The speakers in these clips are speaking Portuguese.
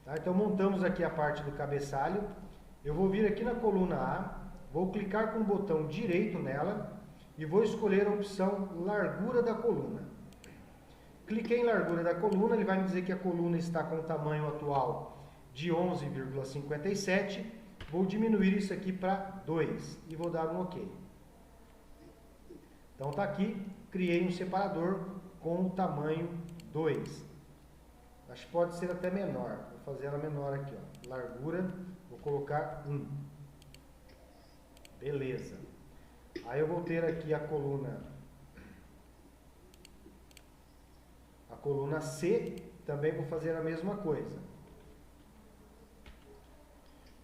Tá? Então montamos aqui a parte do cabeçalho. Eu vou vir aqui na coluna A, vou clicar com o botão direito nela e vou escolher a opção largura da coluna. Cliquei em largura da coluna, ele vai me dizer que a coluna está com o tamanho atual de 11,57. Vou diminuir isso aqui para 2 e vou dar um OK. Então está aqui, criei um separador com o tamanho 2. Acho que pode ser até menor. Vou fazer ela menor aqui, ó. Largura, vou colocar 1. Beleza. Aí eu vou ter aqui a coluna C, também vou fazer a mesma coisa.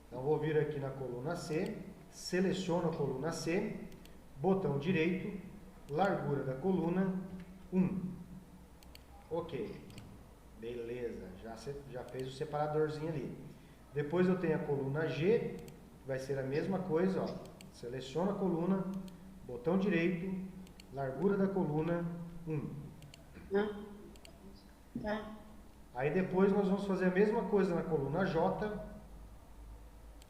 Então vou vir aqui na coluna C, seleciono a coluna C, botão direito, largura da coluna 1. OK. Beleza, já fez o separadorzinho ali. Depois eu tenho a coluna G, vai ser a mesma coisa, ó. Seleciono a coluna, botão direito, largura da coluna 1. Aí depois nós vamos fazer a mesma coisa na coluna J.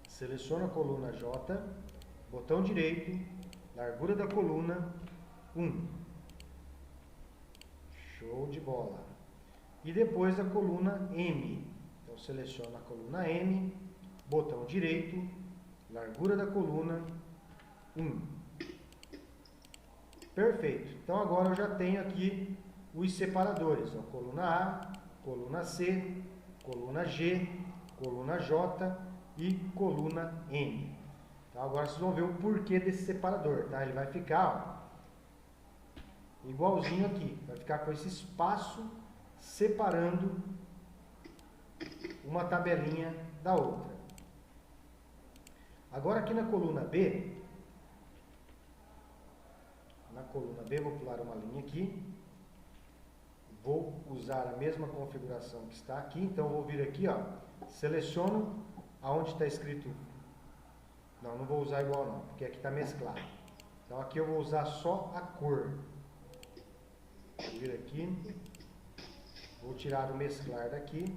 Seleciono a coluna J, botão direito, largura da coluna 1. Show de bola. E depois a coluna M. Então seleciono a coluna M, botão direito, largura da coluna 1. Perfeito. Então agora eu já tenho aqui os separadores. Ó, coluna A, coluna C, coluna G, coluna J e coluna M. Então agora vocês vão ver o porquê desse separador. Tá? Ele vai ficar, ó, igualzinho aqui. Vai ficar com esse espaço separando uma tabelinha da outra. Agora aqui na coluna B, vou pular uma linha aqui, vou usar a mesma configuração que está aqui, então vou vir aqui, ó, seleciono aonde está escrito, não vou usar igual não, porque aqui está mesclado, então aqui eu vou usar só a cor, vou vir aqui, vou tirar o mesclar daqui,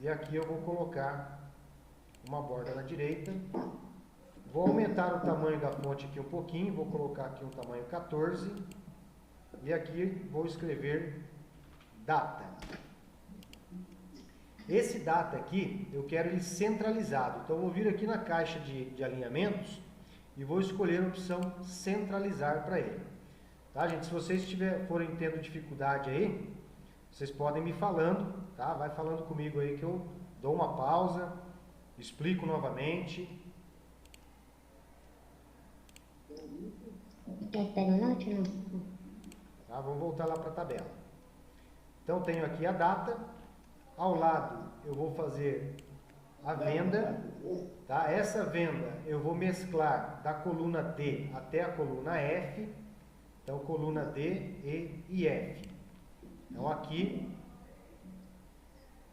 e aqui eu vou colocar uma borda na direita. Vou aumentar o tamanho da fonte aqui um pouquinho, vou colocar aqui um tamanho 14. E aqui vou escrever data. Esse data aqui, eu quero ele centralizado. Então eu vou vir aqui na caixa de alinhamentos e vou escolher a opção centralizar para ele. Tá, gente? Se vocês forem tendo dificuldade aí, vocês podem me falando, tá? Vai falando comigo aí que eu dou uma pausa, explico novamente. Tá, vamos voltar lá para a tabela. Então tenho aqui a data, ao lado eu vou fazer a venda, tá? Essa venda eu vou mesclar da coluna D até a coluna F, então coluna D, E e F. Então aqui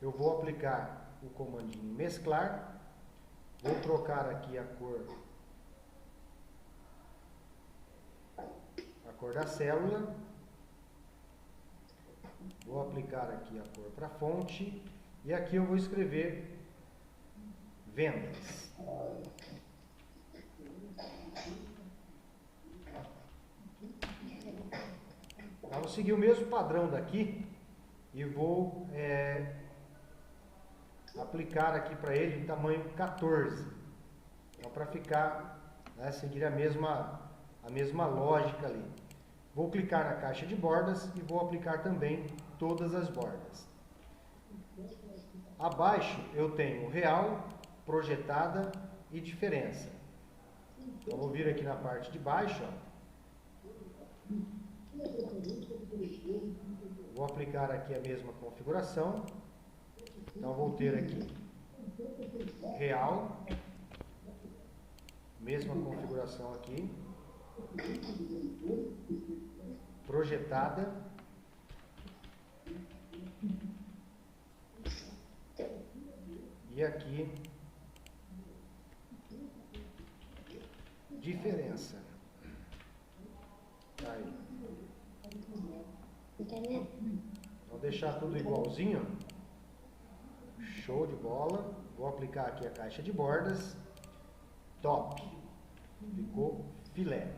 eu vou aplicar o comandinho mesclar, vou trocar aqui a cor da célula, vou aplicar aqui a cor para a fonte e aqui eu vou escrever vendas. Eu vou seguir o mesmo padrão daqui e vou aplicar aqui para ele em tamanho 14. Então para ficar, né, seguir a mesma lógica ali. Vou clicar na caixa de bordas e vou aplicar também todas as bordas. Abaixo eu tenho real, projetada e diferença. Então vou vir aqui na parte de baixo, ó. Vou aplicar aqui a mesma configuração. Então vou ter aqui real, mesma configuração aqui, projetada e aqui diferença. Aí. Vou deixar tudo igualzinho. Show de bola. Vou aplicar aqui a caixa de bordas. Top. Ficou filé.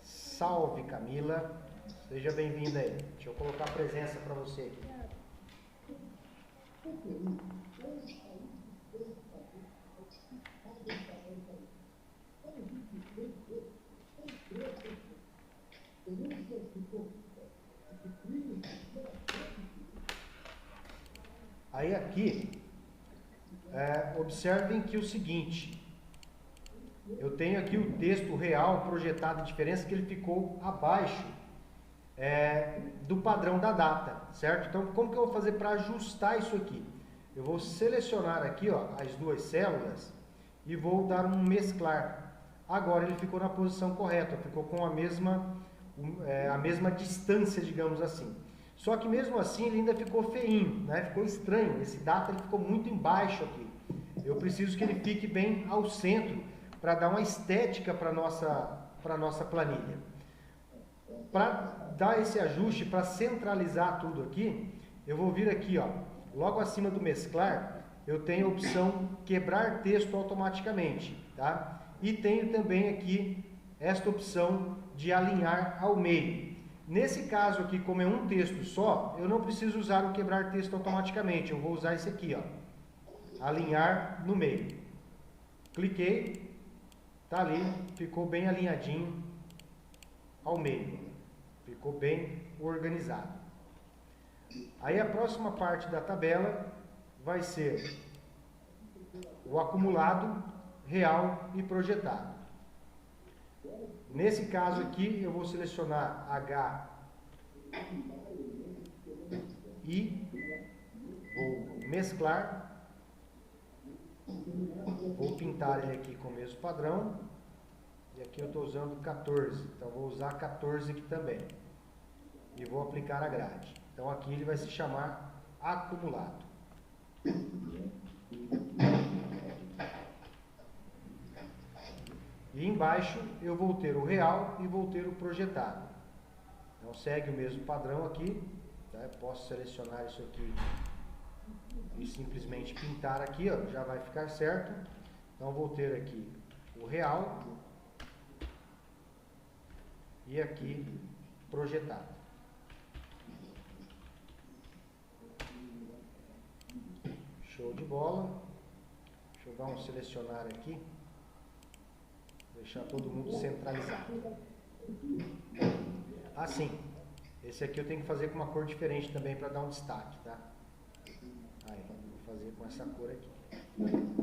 Salve, Camila. Seja bem-vinda aí. Deixa eu colocar a presença para você aqui. Aí aqui, observem que o seguinte, eu tenho aqui o texto real projetado de diferença que ele ficou abaixo do padrão da data, certo? Então, como que eu vou fazer para ajustar isso aqui? Eu vou selecionar aqui, ó, as duas células e vou dar um mesclar. Agora ele ficou na posição correta, ficou com a mesma distância, digamos assim. Só que mesmo assim ele ainda ficou feinho, né? Ficou estranho. Esse data ele ficou muito embaixo aqui. Eu preciso que ele fique bem ao centro para dar uma estética para nossa planilha. Para dar esse ajuste, para centralizar tudo aqui, eu vou vir aqui, ó, logo acima do mesclar, eu tenho a opção quebrar texto automaticamente, tá? E tenho também aqui esta opção de alinhar ao meio. Nesse caso aqui, como é um texto só, eu não preciso usar o quebrar texto automaticamente, eu vou usar esse aqui, ó, alinhar no meio. Cliquei, tá ali, ficou bem alinhadinho ao meio, ficou bem organizado. Aí a próxima parte da tabela vai ser o acumulado, real e projetado. Nesse caso aqui, eu vou selecionar H e vou mesclar, vou pintar ele aqui com o mesmo padrão, e aqui eu estou usando 14, então vou usar 14 aqui também, e vou aplicar a grade. Então aqui ele vai se chamar acumulado. E embaixo eu vou ter o real e vou ter o projetado. Então segue o mesmo padrão aqui, tá? Eu posso selecionar isso aqui e simplesmente pintar aqui, ó, já vai ficar certo. Então vou ter aqui o real e aqui projetado. Show de bola. Deixa eu dar um selecionar aqui. Deixar todo mundo centralizado. Assim, esse aqui eu tenho que fazer com uma cor diferente também para dar um destaque, tá? Aí, vou fazer com essa cor aqui.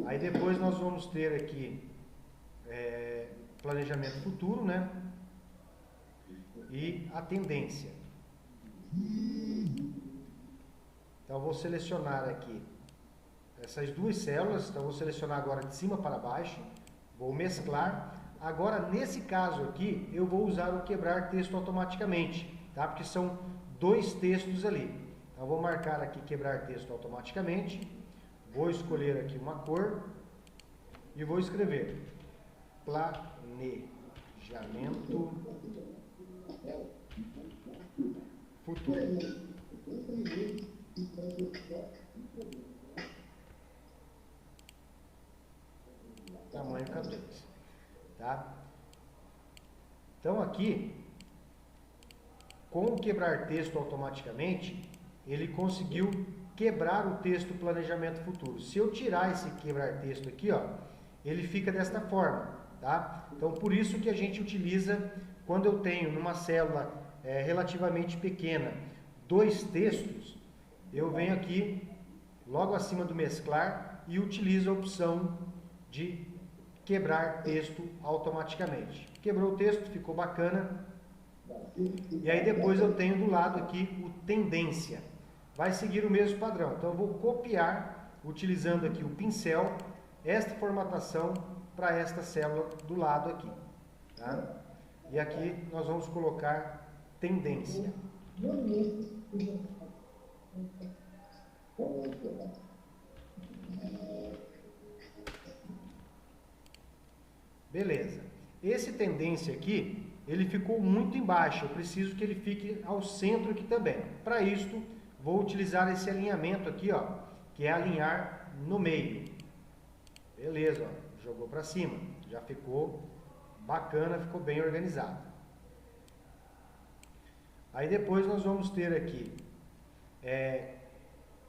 Aí depois nós vamos ter aqui planejamento futuro, né? E a tendência. Então eu vou selecionar aqui essas duas células, então eu vou selecionar agora de cima para baixo, vou mesclar. Agora, nesse caso aqui, eu vou usar o quebrar texto automaticamente, tá? Porque são dois textos ali. Então, eu vou marcar aqui quebrar texto automaticamente, vou escolher aqui uma cor e vou escrever planejamento futuro. Tamanho 14. Tá? Então aqui, com o quebrar texto automaticamente, ele conseguiu quebrar o texto planejamento futuro. Se eu tirar esse quebrar texto aqui, ó, ele fica desta forma, tá? Então por isso que a gente utiliza, quando eu tenho numa célula relativamente pequena, dois textos, eu venho aqui, logo acima do mesclar, e utilizo a opção de quebrar texto automaticamente. Quebrou o texto, ficou bacana. E aí depois eu tenho do lado aqui o tendência. Vai seguir o mesmo padrão. Então eu vou copiar, utilizando aqui o pincel, esta formatação para esta célula do lado aqui. Tá? E aqui nós vamos colocar tendência. Beleza. Esse tendência aqui, ele ficou muito embaixo. Eu preciso que ele fique ao centro aqui também. Para isto, vou utilizar esse alinhamento aqui, ó, que é alinhar no meio. Beleza, ó, jogou para cima. Já ficou bacana, ficou bem organizado. Aí depois nós vamos ter aqui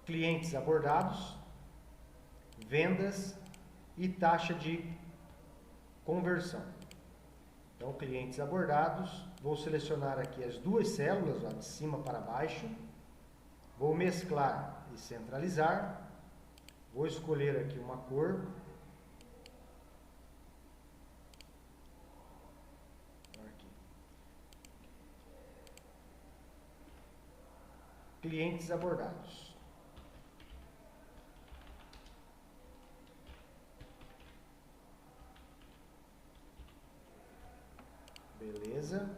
clientes abordados, vendas e taxa de conversão. Então, clientes abordados, vou selecionar aqui as duas células, ó, de cima para baixo, vou mesclar e centralizar, vou escolher aqui uma cor, aqui. Clientes abordados. Beleza.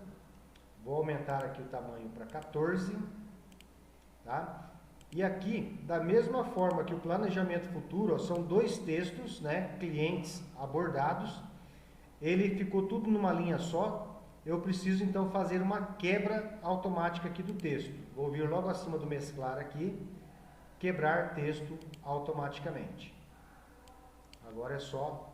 Vou aumentar aqui o tamanho para 14, tá? E aqui, da mesma forma que o planejamento futuro, ó, são dois textos, né? Clientes abordados. Ele ficou tudo numa linha só. Eu preciso então fazer uma quebra automática aqui do texto. Vou vir logo acima do mesclar aqui, quebrar texto automaticamente. Agora é só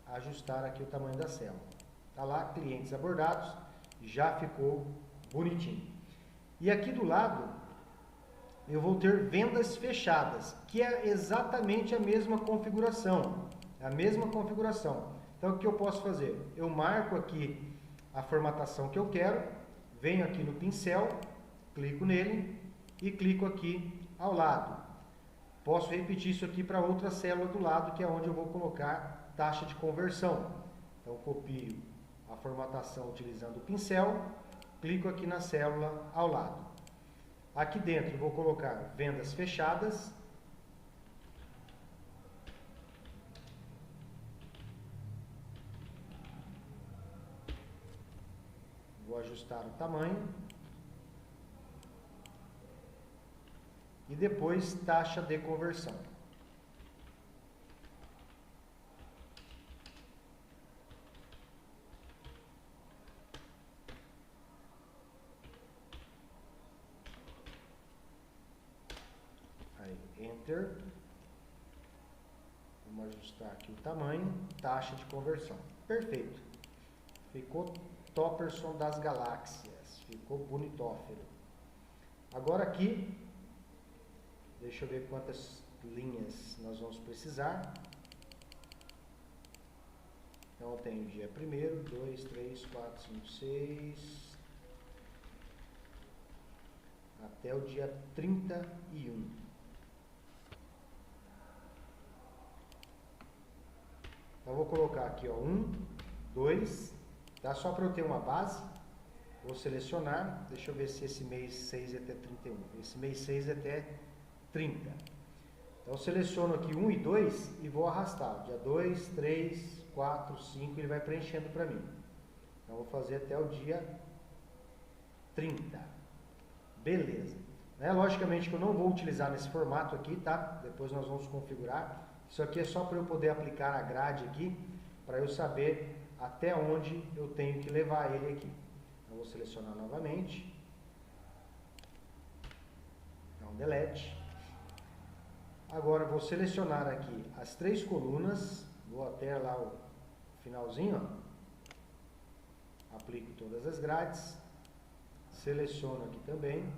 ajustar aqui o tamanho da célula. Tá lá, clientes abordados, já ficou bonitinho. E aqui do lado, eu vou ter vendas fechadas, que é exatamente a mesma configuração. É a mesma configuração. Então, o que eu posso fazer? Eu marco aqui a formatação que eu quero, venho aqui no pincel, clico nele e clico aqui ao lado. Posso repetir isso aqui para outra célula do lado, que é onde eu vou colocar taxa de conversão. Então, copio a formatação utilizando o pincel, clico aqui na célula ao lado. Aqui dentro eu vou colocar vendas fechadas. Vou ajustar o tamanho. E depois taxa de conversão. Aí, Enter. Vamos ajustar aqui o tamanho, taxa de conversão. Perfeito. Ficou Topperson das galáxias. Ficou bonitófero. Agora aqui, deixa eu ver quantas linhas nós vamos precisar. Então, eu tenho dia 1º, 2, 3, 4, 5, 6... até o dia 31. Então, eu vou colocar aqui, ó, 1, 2, tá? Só para eu ter uma base. Vou selecionar, deixa eu ver se esse mês 6 é até 31. Esse mês 6 é até 30. Então, eu seleciono aqui 1 e 2 e vou arrastar. Dia 2, 3, 4, 5, ele vai preenchendo para mim. Então, eu vou fazer até o dia 30. Beleza. Logicamente que eu não vou utilizar nesse formato aqui, tá? Depois nós vamos configurar. Isso aqui é só para eu poder aplicar a grade aqui, para eu saber até onde eu tenho que levar ele aqui. Então, vou selecionar novamente. Então, delete. Agora, eu vou selecionar aqui as 3 colunas. Vou até lá o finalzinho, ó. Aplico todas as grades. Seleciono aqui também.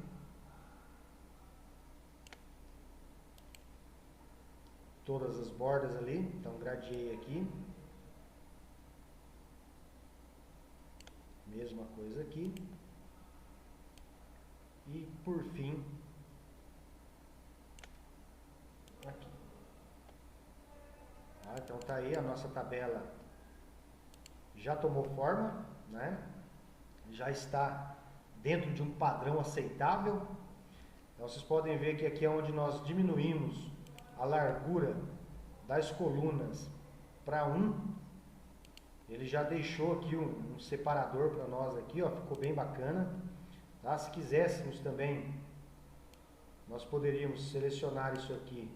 Todas as bordas ali, então gradeei aqui. Mesma coisa aqui. E por fim, aqui. Então tá aí a nossa tabela. Já tomou forma, né? Já está dentro de um padrão aceitável. Então vocês podem ver que aqui é onde nós diminuímos a largura das colunas para 1. Ele já deixou aqui um separador para nós aqui, ó, ficou bem bacana. Tá? Se quiséssemos também, nós poderíamos selecionar isso aqui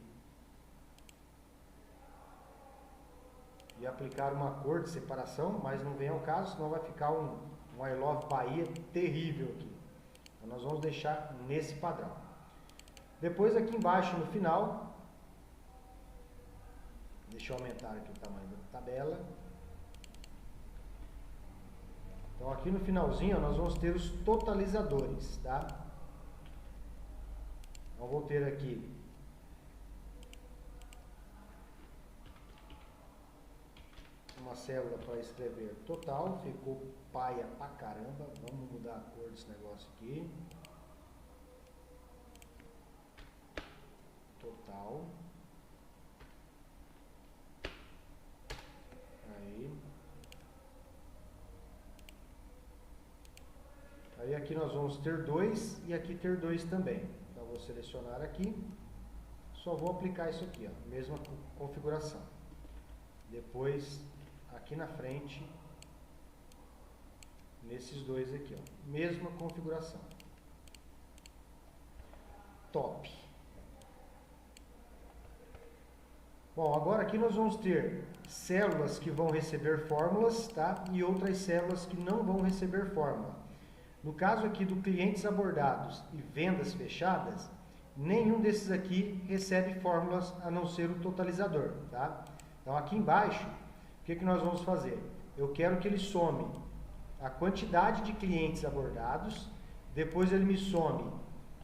de aplicar uma cor de separação, mas não vem ao caso, senão vai ficar um I Love Bahia terrível aqui. Então nós vamos deixar nesse padrão. Depois aqui embaixo no final, deixa eu aumentar aqui o tamanho da tabela. Então aqui no finalzinho nós vamos ter os totalizadores, tá? Então vou ter aqui uma célula para escrever total, ficou paia pra caramba. Vamos mudar a cor desse negócio aqui. Total. Aí aqui nós vamos ter 2 e aqui ter 2 também. Então vou selecionar aqui, só vou aplicar isso aqui, ó, mesma configuração. Depois aqui na frente, nesses dois aqui, ó, mesma configuração. Top. Bom, agora aqui nós vamos ter células que vão receber fórmulas, tá? E outras células que não vão receber fórmula. No caso aqui do clientes abordados e vendas fechadas, nenhum desses aqui recebe fórmulas a não ser o totalizador, tá? Então aqui embaixo, o que nós vamos fazer? Eu quero que ele some a quantidade de clientes abordados, depois ele me some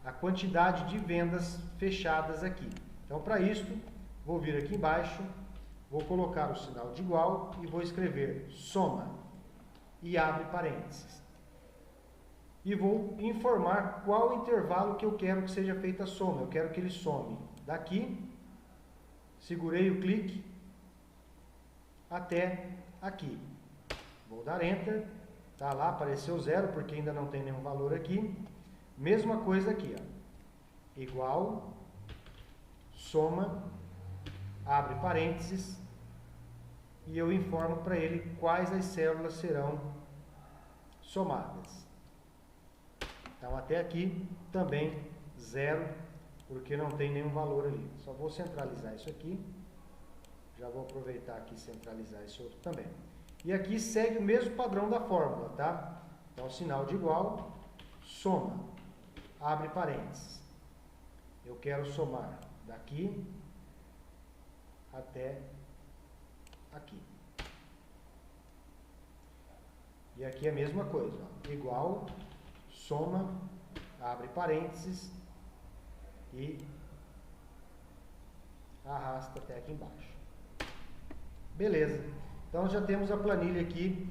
a quantidade de vendas fechadas aqui. Então para isso, vou vir aqui embaixo, vou colocar o sinal de igual e vou escrever soma e abre parênteses. E vou informar qual intervalo que eu quero que seja feita a soma. Eu quero que ele some daqui, segurei o clique, até aqui. Vou dar Enter, tá lá, apareceu 0, porque ainda não tem nenhum valor aqui. Mesma coisa aqui, ó. Igual, soma, abre parênteses, e eu informo para ele quais as células serão somadas. Então até aqui também 0, porque não tem nenhum valor ali. Só vou centralizar isso aqui. Já vou aproveitar aqui e centralizar esse outro também. E aqui segue o mesmo padrão da fórmula, tá? Então sinal de igual, soma, abre parênteses. Eu quero somar daqui até aqui. E aqui é a mesma coisa, ó. Igual, soma, abre parênteses e arrasta até aqui embaixo. Beleza. Então já temos a planilha aqui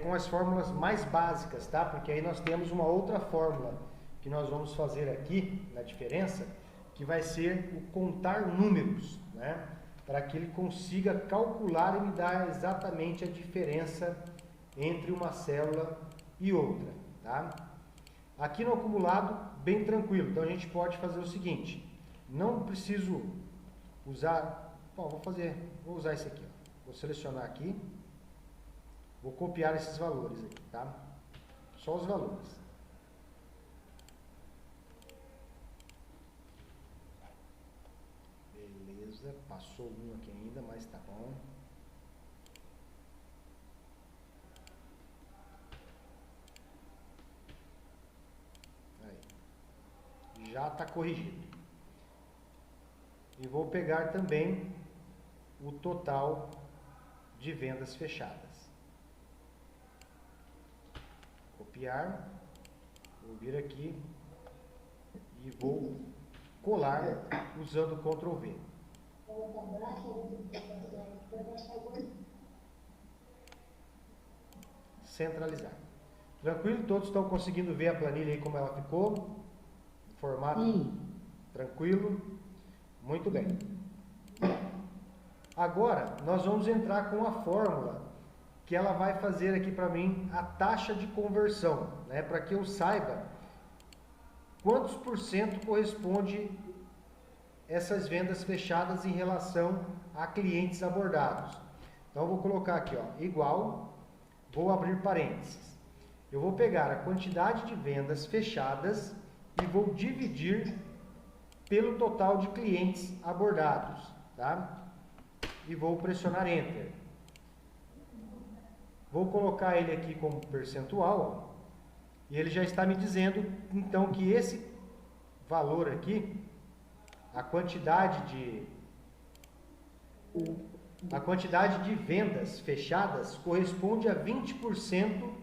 com as fórmulas mais básicas, tá? Porque aí nós temos uma outra fórmula que nós vamos fazer aqui na diferença, que vai ser o contar números, né? Para que ele consiga calcular e me dar exatamente a diferença entre uma célula e outra, tá? Aqui no acumulado, bem tranquilo. Então a gente pode fazer o seguinte: não preciso usar. Bom, vou usar esse aqui, ó. Vou selecionar aqui, vou copiar esses valores aqui, tá? Só os valores. Beleza, passou um aqui ainda, mas tá bom. Aí. Já está corrigido. E vou pegar também o total de vendas fechadas. Copiar, vou vir aqui e vou colar usando o Ctrl V. Centralizar. Tranquilo? Todos estão conseguindo ver a planilha aí como ela ficou? Formato tranquilo? Muito bem. Agora, nós vamos entrar com a fórmula que ela vai fazer aqui para mim a taxa de conversão, né? Para que eu saiba quantos por cento corresponde essas vendas fechadas em relação a clientes abordados. Então, eu vou colocar aqui, ó, igual, vou abrir parênteses. Eu vou pegar a quantidade de vendas fechadas e vou dividir pelo total de clientes abordados, tá? E vou pressionar Enter. Vou colocar ele aqui como percentual, ó, e ele já está me dizendo, então, que esse valor aqui, a quantidade de vendas fechadas corresponde a 20%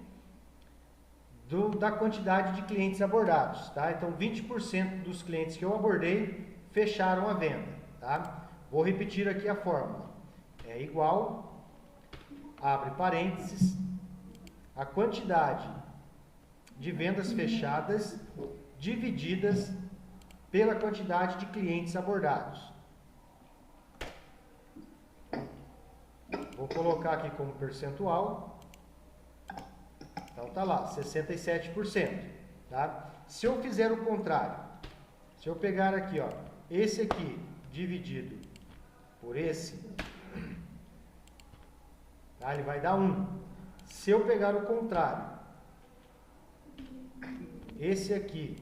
da quantidade de clientes abordados, tá? Então, 20% dos clientes que eu abordei fecharam a venda, tá? Vou repetir aqui a fórmula. É igual, abre parênteses, a quantidade de vendas fechadas divididas pela quantidade de clientes abordados. Vou colocar aqui como percentual. Então tá lá, 67%, tá? Se eu fizer o contrário, se eu pegar aqui, ó, esse aqui dividido por esse, tá? Ele vai dar 1. Se eu pegar o contrário, esse aqui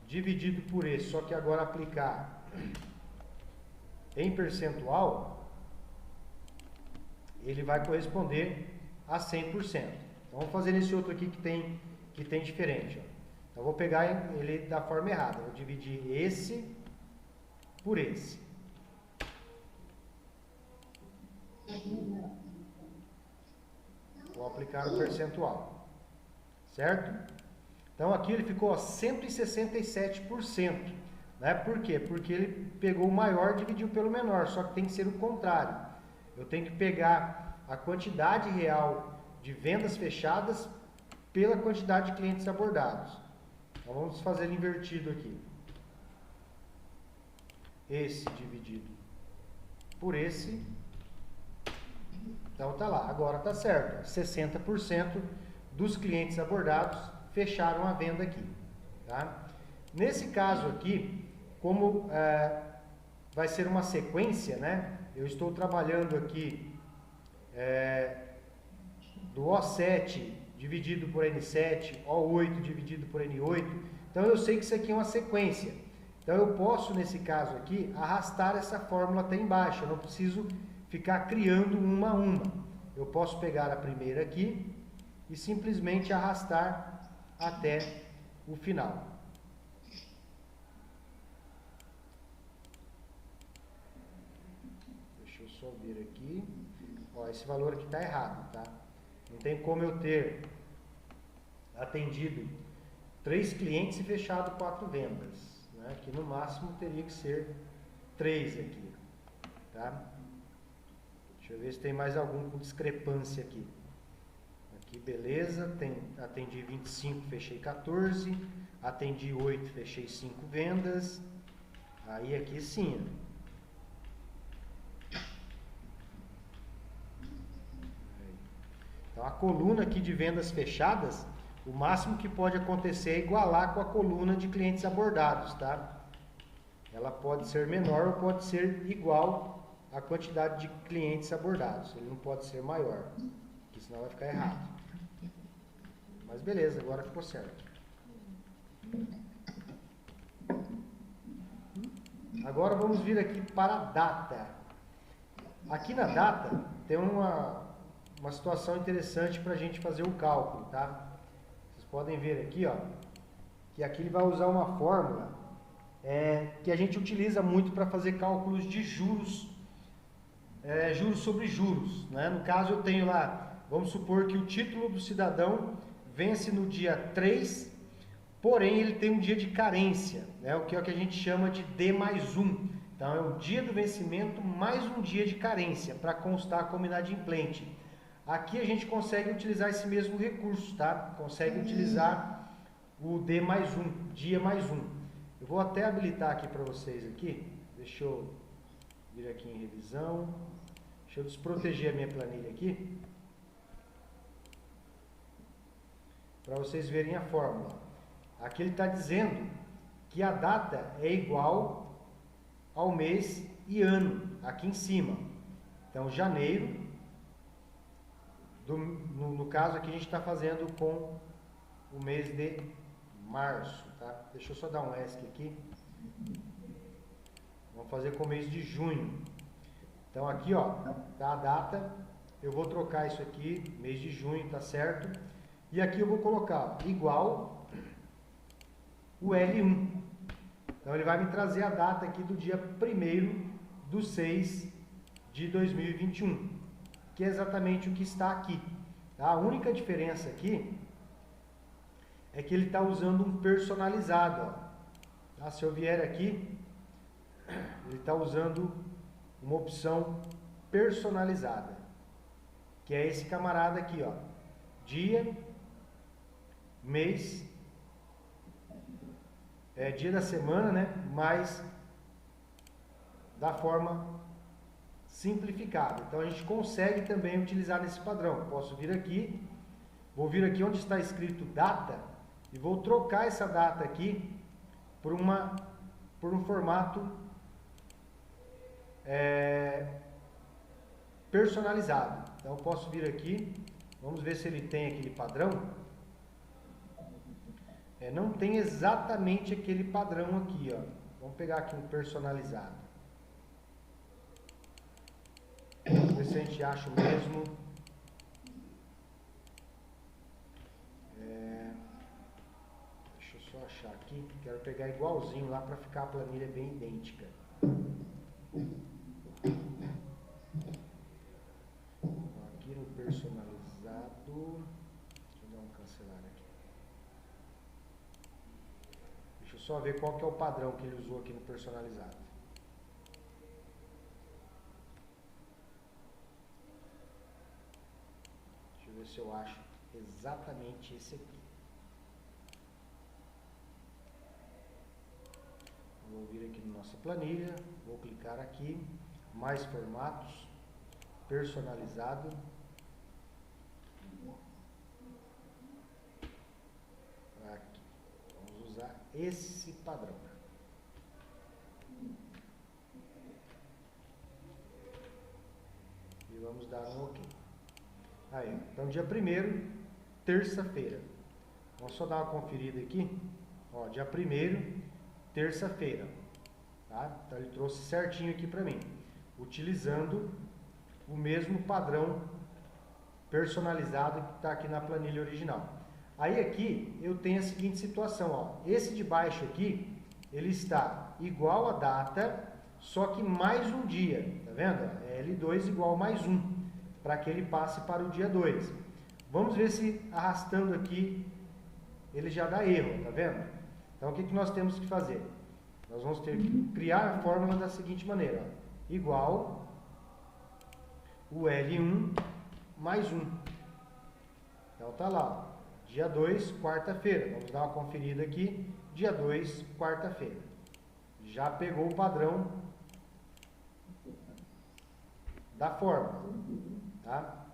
dividido por esse, só que agora aplicar em percentual, ele vai corresponder a 100%. Então, vamos fazer esse outro aqui que tem diferente. Ó. Então, vou pegar ele da forma errada. Vou dividir esse por esse. Vou aplicar o percentual. Certo? Então, aqui ele ficou a 167%. Né? Por quê? Porque ele pegou o maior e dividiu pelo menor. Só que tem que ser o contrário. Eu tenho que pegar a quantidade real de vendas fechadas pela quantidade de clientes abordados. Então, vamos fazer ele invertido aqui. Esse dividido por esse. Então, tá lá. Agora tá certo. 60% dos clientes abordados fecharam a venda aqui. Tá? Nesse caso aqui, como vai ser uma sequência, né? Eu estou trabalhando aqui do O7 dividido por N7, O8 dividido por N8. Então, eu sei que isso aqui é uma sequência. Então, eu posso, nesse caso aqui, arrastar essa fórmula até embaixo. Eu não preciso ficar criando uma a uma. Eu posso pegar a primeira aqui e simplesmente arrastar até o final. Deixa eu só ver aqui. Ó, esse valor aqui está errado, tá? Não tem como eu ter atendido 3 clientes e fechado 4 vendas, né? Aqui no máximo teria que ser 3 aqui, tá? Deixa eu ver se tem mais algum com discrepância aqui. Aqui, beleza, atendi 25, fechei 14, atendi 8, fechei 5 vendas. Aí aqui sim. Então, a coluna aqui de vendas fechadas, o máximo que pode acontecer é igualar com a coluna de clientes abordados, tá? Ela pode ser menor ou pode ser igual à quantidade de clientes abordados. Ele não pode ser maior, porque senão vai ficar errado. Mas beleza, agora ficou certo. Agora vamos vir aqui para a data. Aqui na data tem uma situação interessante para a gente fazer o cálculo, tá? Vocês podem ver aqui, ó, que aqui ele vai usar uma fórmula que a gente utiliza muito para fazer cálculos de juros, juros sobre juros, né? No caso eu tenho lá, vamos supor que o título do cidadão vence no dia 3, porém ele tem um dia de carência, né? O que é o que a gente chama de D+1. Então é o dia do vencimento mais um dia de carência, para constar como inadimplente. Aqui a gente consegue utilizar esse mesmo recurso, tá? Consegue utilizar o D+1, dia mais 1. Eu vou até habilitar aqui para vocês aqui. Deixa eu vir aqui em revisão. Deixa eu desproteger a minha planilha aqui. Para vocês verem a fórmula. Aqui ele está dizendo que a data é igual ao mês e ano, aqui em cima. Então, janeiro, no caso aqui a gente está fazendo com o mês de março, tá? Deixa eu só dar um ESC aqui. Vamos fazer com o mês de junho. Então aqui, ó, tá a data eu vou trocar isso aqui, mês de junho, tá certo? E aqui eu vou colocar igual o L1. Então ele vai me trazer a data aqui do dia 1º/6/2021, que é exatamente o que está aqui. Tá? A única diferença aqui é que ele está usando um personalizado. Ó. Tá? Se eu vier aqui, ele está usando uma opção personalizada, que é esse camarada aqui, ó. Dia, mês, dia da semana, né? Mas da forma simplificada. Então a gente consegue também utilizar nesse padrão. Posso vir aqui, vou vir aqui onde está escrito data e vou trocar essa data aqui por um formato personalizado. Então eu posso vir aqui, vamos ver se ele tem aquele padrão. Não tem exatamente aquele padrão aqui, ó. Vamos pegar aqui um personalizado. Vamos ver se a gente acha o mesmo. Deixa eu só achar aqui. Quero pegar igualzinho lá para ficar a planilha bem idêntica. Aqui no personalizado. Deixa eu dar um cancelar aqui. Deixa eu só ver qual que é o padrão que ele usou aqui no personalizado. Deixa eu ver se eu acho exatamente esse aqui. Vou vir aqui na nossa planilha, vou clicar aqui, mais formatos, personalizado. Aqui, vamos usar esse padrão. E vamos dar um OK. Aí, então dia 1º, terça-feira. Vamos só dar uma conferida aqui. Ó, dia 1º, terça-feira. Tá? Então ele trouxe certinho aqui para mim, utilizando o mesmo padrão personalizado que está aqui na planilha original. Aí aqui eu tenho a seguinte situação, ó. Esse de baixo aqui, ele está igual a data, só que mais um dia, tá vendo? É L2 igual mais um, para que ele passe para o dia 2. Vamos ver se arrastando aqui ele já dá erro, tá vendo? Então o que nós temos que fazer? Nós vamos ter que criar a fórmula da seguinte maneira, ó. Igual o L1 mais 1. Então tá lá, ó. Dia 2, quarta-feira. Vamos dar uma conferida aqui. Dia 2, quarta-feira. Já pegou o padrão da fórmula. Tá?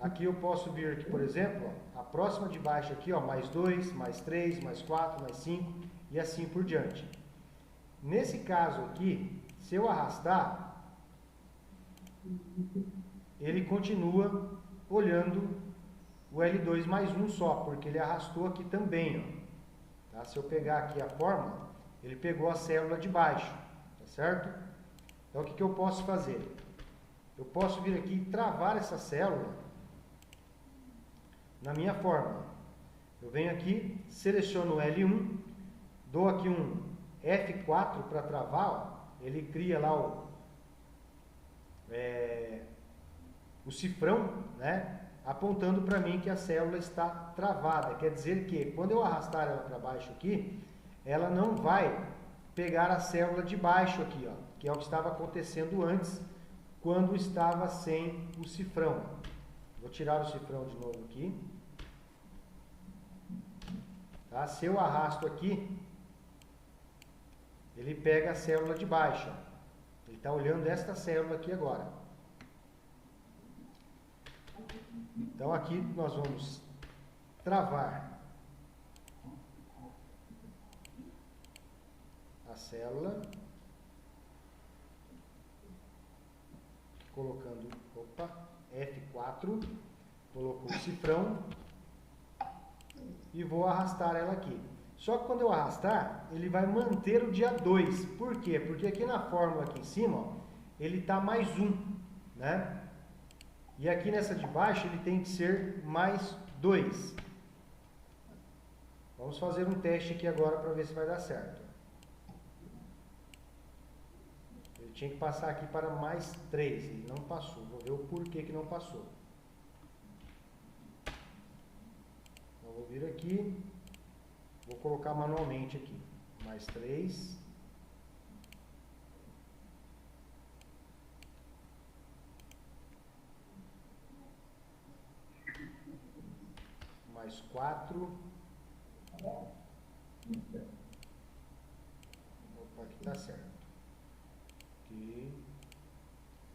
Aqui eu posso vir aqui, por exemplo, ó, a próxima de baixo aqui, ó, mais 2, mais 3, mais 4, mais 5 e assim por diante. Nesse caso aqui, se eu arrastar, ele continua olhando o L2 mais 1 só, porque ele arrastou aqui também, ó. Tá? Se eu pegar aqui a fórmula, ele pegou a célula de baixo, tá certo? Então o que eu posso fazer? Eu posso vir aqui e travar essa célula na minha fórmula. Eu venho aqui, seleciono o L1, dou aqui um F4 para travar, ó. Ele cria lá o cifrão, né? Apontando para mim que a célula está travada. Quer dizer que quando eu arrastar ela para baixo aqui, ela não vai pegar a célula de baixo aqui, ó, que é o que estava acontecendo antes, quando estava sem o cifrão. Vou tirar o cifrão de novo aqui. Tá? Se eu arrasto aqui, ele pega a célula de baixo. Ele está olhando esta célula aqui agora. Então aqui nós vamos travar a célula, colocando, F4, colocou o cifrão e vou arrastar ela aqui. Só que quando eu arrastar, ele vai manter o dia 2. Por quê? Porque aqui na fórmula aqui em cima, ó, ele está mais 1, né? E aqui nessa de baixo ele tem que ser mais 2. Vamos fazer um teste aqui agora para ver se vai dar certo. Ele tinha que passar aqui para mais 3, ele não passou. Vou ver o porquê que não passou. Então, vou vir aqui, vou colocar manualmente aqui. Mais 3. Mais 4. Opa, aqui tá certo. Aqui.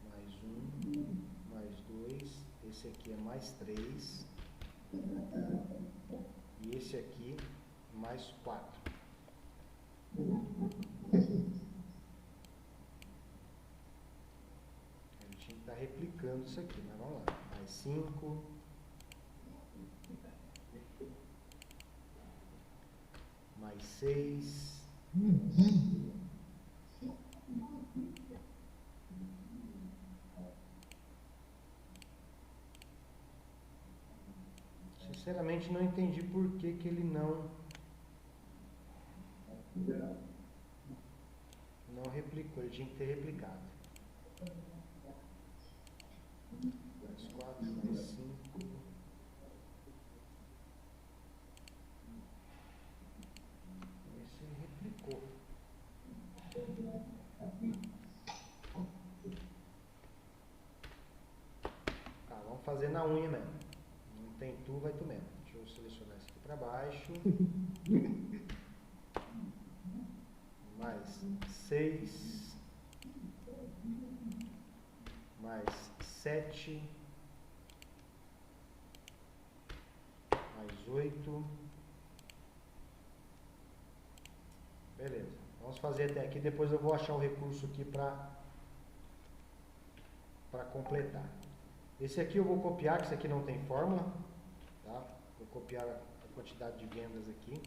Mais 1. Mais 2. Esse aqui é mais 3. E esse aqui, mais 4. Ele tinha que estar replicando isso aqui, mas vamos lá. Mais 5. Mais 6. Sinceramente não entendi por que que ele não replicou, ele tinha que ter replicado. Mais 4, mais 5. Esse ele replicou. Tá, vamos fazer na unha mesmo. Não tem tu, vai tu mesmo. Deixa eu selecionar isso aqui para baixo. Mais 6. Mais 7. Mais 8. Beleza. Vamos fazer até aqui. Depois eu vou achar o recurso aqui para completar. Esse aqui eu vou copiar, que isso aqui não tem fórmula. Tá? Vou copiar a quantidade de vendas aqui.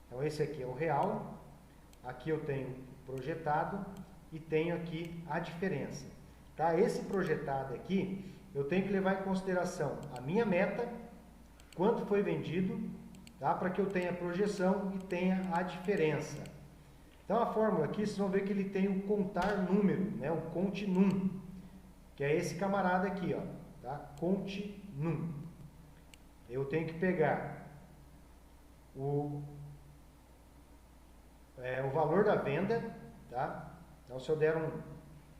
Então esse aqui é o real. Aqui eu tenho projetado e tenho aqui a diferença. Tá? Esse projetado aqui, eu tenho que levar em consideração a minha meta, quanto foi vendido, tá? Para que eu tenha a projeção e tenha a diferença. Então a fórmula aqui, vocês vão ver que ele tem o contar número, né? O conte num, que é esse camarada aqui, ó, tá? Conte num. Eu tenho que pegar o valor da venda, tá? Então se eu der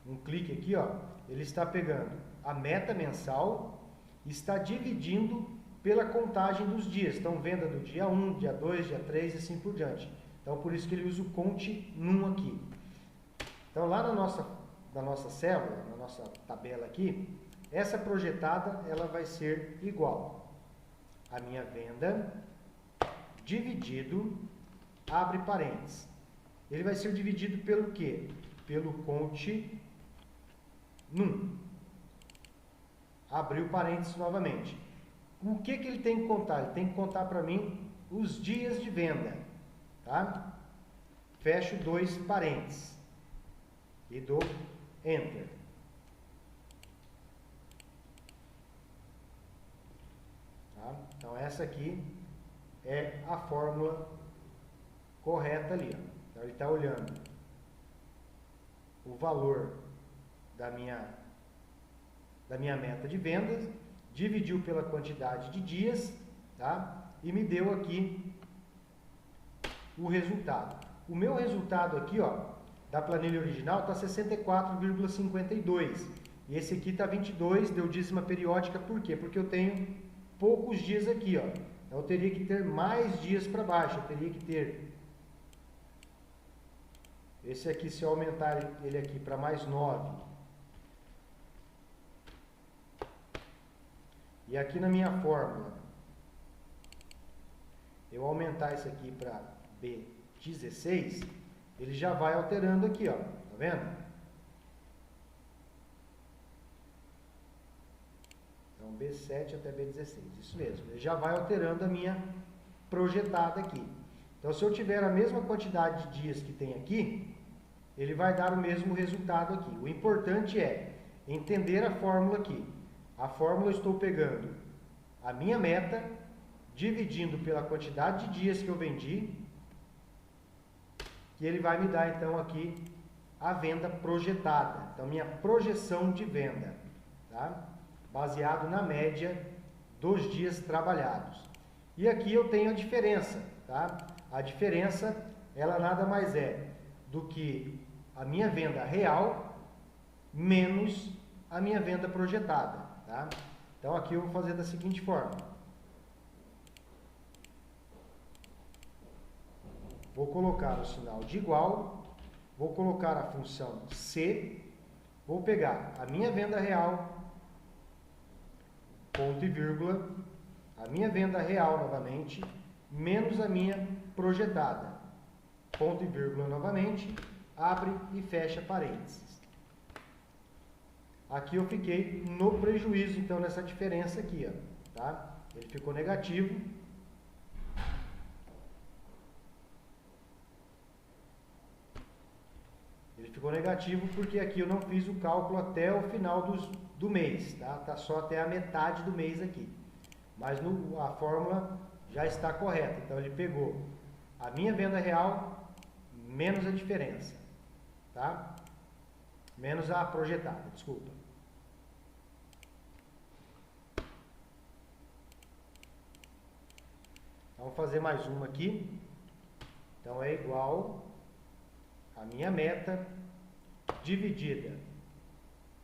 um clique aqui, ó, ele está pegando a meta mensal e está dividindo pela contagem dos dias. Então venda do dia 1, dia 2, dia 3 e assim por diante. Então por isso que ele usa o conte num aqui. Então lá na nossa célula, na nossa tabela aqui, essa projetada ela vai ser igual a minha venda dividido, abre parênteses. Ele vai ser dividido pelo quê? Pelo conte num. Abriu parênteses novamente. O que ele tem que contar? Ele tem que contar para mim os dias de venda. Tá? Fecho 2 parênteses. E dou Enter. Tá? Então essa aqui é a fórmula correta ali. Ó. Então ele está olhando o valor da minha meta de vendas, dividiu pela quantidade de dias, tá? E me deu aqui o resultado. O meu resultado aqui, ó, da planilha original está 64,52. E esse aqui está 22, deu dízima periódica, por quê? Porque eu tenho poucos dias aqui, ó. Então eu teria que ter mais dias para baixo, eu teria que ter esse aqui, se eu aumentar ele aqui para mais 9. E aqui na minha fórmula, eu aumentar esse aqui para B16, ele já vai alterando aqui, ó. Tá vendo? Então B7 até B16, isso mesmo. Ele já vai alterando a minha projetada aqui. Então se eu tiver a mesma quantidade de dias que tem aqui, ele vai dar o mesmo resultado aqui. O importante é entender a fórmula aqui. A fórmula eu estou pegando a minha meta, dividindo pela quantidade de dias que eu vendi, e ele vai me dar então aqui a venda projetada. Então, minha projeção de venda, tá? Baseado na média dos dias trabalhados. E aqui eu tenho a diferença, tá? A diferença, ela nada mais é do que a minha venda real menos a minha venda projetada, tá? Então, aqui eu vou fazer da seguinte forma. Vou colocar o sinal de igual, vou colocar a função C, vou pegar a minha venda real, ponto e vírgula, a minha venda real novamente, menos a minha projetada, ponto e vírgula novamente, abre e fecha parênteses. Aqui eu fiquei no prejuízo, então, nessa diferença aqui, ó, tá? Ele ficou negativo. Ele ficou negativo porque aqui eu não fiz o cálculo até o final do mês, tá? Tá só até a metade do mês aqui. Mas a fórmula já está correta. Então ele pegou a minha venda real menos a diferença, tá? Menos a projetada, desculpa. Vamos fazer mais uma aqui. Então é igual a minha meta dividida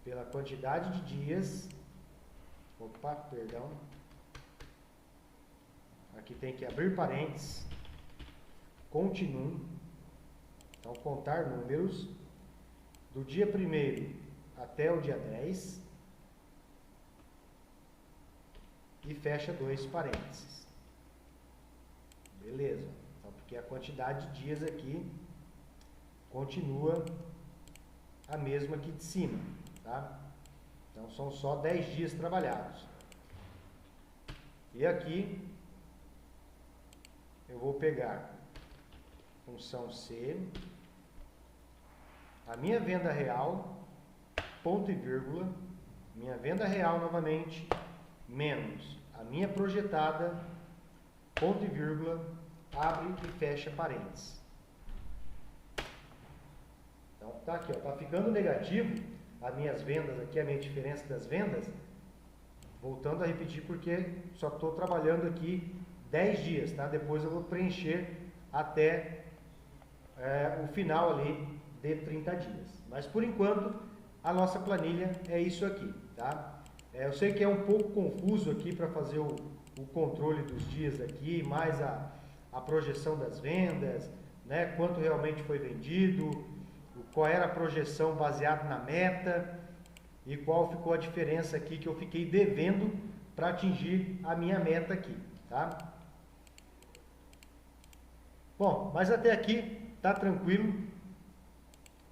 pela quantidade de dias. Opa, perdão. Aqui tem que abrir parênteses. Continuo. Então, contar números do dia 1º até o dia 10 e fecha 2 parênteses. Beleza. Então, porque a quantidade de dias aqui continua a mesma aqui de cima, tá? Então, são só 10 dias trabalhados. E aqui, eu vou pegar função C, a minha venda real, ponto e vírgula, minha venda real novamente, menos a minha projetada, ponto e vírgula, abre e fecha parênteses. Então, tá aqui, ó, tá ficando negativo as minhas vendas aqui, a minha diferença das vendas, voltando a repetir porque só estou trabalhando aqui 10 dias, tá? Depois eu vou preencher até o final ali de 30 dias. Mas por enquanto, a nossa planilha é isso aqui, tá? Eu sei que é um pouco confuso aqui para fazer o controle dos dias aqui, mais a projeção das vendas, né? Quanto realmente foi vendido, qual era a projeção baseada na meta e qual ficou a diferença aqui que eu fiquei devendo para atingir a minha meta aqui, tá? Bom, mas até aqui tá tranquilo.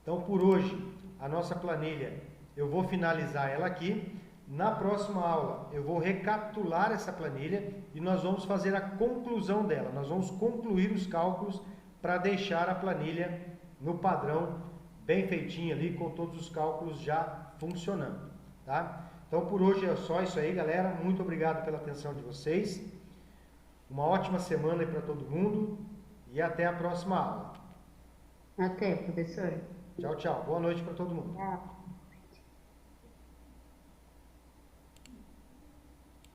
Então, por hoje, a nossa planilha, eu vou finalizar ela aqui. Na próxima aula, eu vou recapitular essa planilha e nós vamos fazer a conclusão dela. Nós vamos concluir os cálculos para deixar a planilha no padrão, bem feitinha ali, com todos os cálculos já funcionando, tá? Então, por hoje é só isso aí, galera. Muito obrigado pela atenção de vocês. Uma ótima semana aí para todo mundo e até a próxima aula. Até, professor. Tchau, tchau. Boa noite para todo mundo. Tchau.